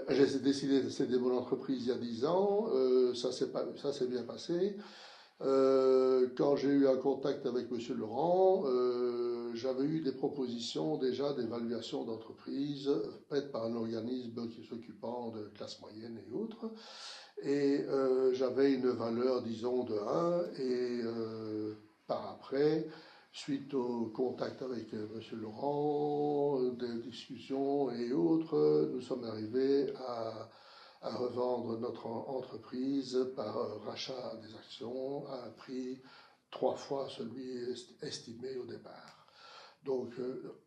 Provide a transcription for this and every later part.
J'ai décidé de céder mon entreprise il y a 10 ans, ça s'est bien passé. Quand j'ai eu un contact avec Monsieur Laurent, j'avais eu des propositions déjà d'évaluation d'entreprise faites par un organisme qui s'occupant de classe moyenne et autres. Et j'avais une valeur, disons, de 1. Et par après, suite au contact avec Monsieur Laurent, des discussions et autres, nous sommes arrivés à revendre notre entreprise par rachat des actions à un prix 3 fois celui estimé au départ. Donc,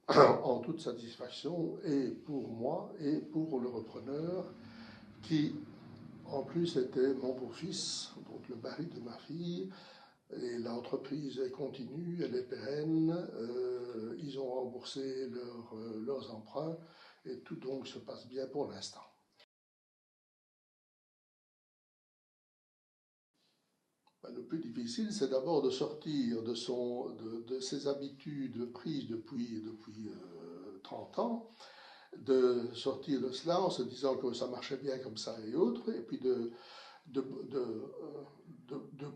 en toute satisfaction, et pour moi et pour le repreneur, qui en plus était mon beau-fils, donc le mari de ma fille, et l'entreprise est continue, elle est pérenne, ils ont remboursé leurs emprunts, et tout donc se passe bien pour l'instant. Le plus difficile, c'est d'abord de sortir de ses habitudes prises depuis 30 ans, de sortir de cela en se disant que ça marchait bien comme ça et autres, et puis de, de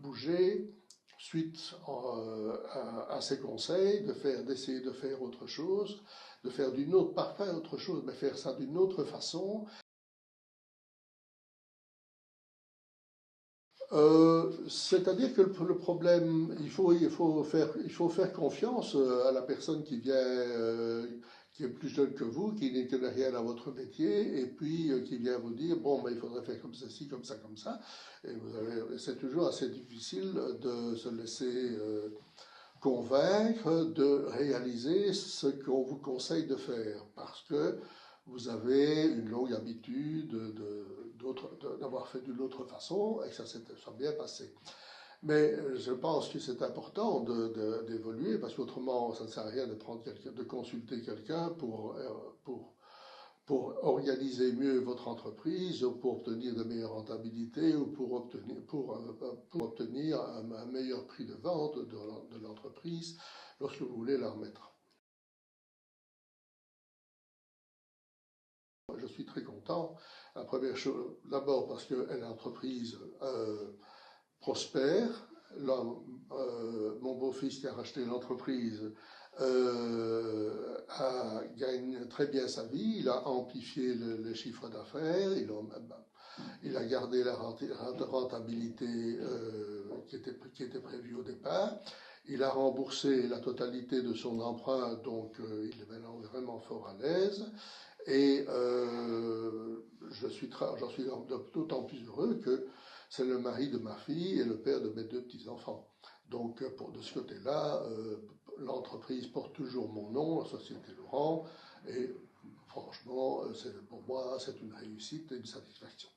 bouger suite à ses conseils, d'essayer de faire autre chose, de faire pas faire autre chose, mais faire ça d'une autre façon. C'est-à-dire que le problème, il faut faire confiance à la personne qui est plus jeune que vous, qui n'y connaît rien à votre métier, et puis qui vient vous dire, bon, ben, il faudrait faire comme ceci, comme ça, comme ça. Et c'est toujours assez difficile de se laisser convaincre de réaliser ce qu'on vous conseille de faire, parce que vous avez une longue habitude d'avoir fait d'une autre façon et que ça s'est bien passé. Mais je pense que c'est important d'évoluer, parce qu'autrement, ça ne sert à rien de consulter quelqu'un pour organiser mieux votre entreprise, ou pour obtenir de meilleures rentabilités, ou pour obtenir un meilleur prix de vente de l'entreprise lorsque vous voulez la remettre. Je suis très content. La première chose, d'abord parce que l'entreprise prospère. Là, mon beau-fils qui a racheté l'entreprise gagne très bien sa vie. Il a amplifié le chiffre d'affaires. Il a gardé la rentabilité qui était prévue au départ. Il a remboursé la totalité de son emprunt, donc il est maintenant vraiment fort à l'aise. Et j'en suis d'autant plus heureux que c'est le mari de ma fille et le père de mes 2 petits-enfants. Donc, de ce côté-là, l'entreprise porte toujours mon nom, la Société Laurent, et franchement, pour moi, c'est une réussite et une satisfaction.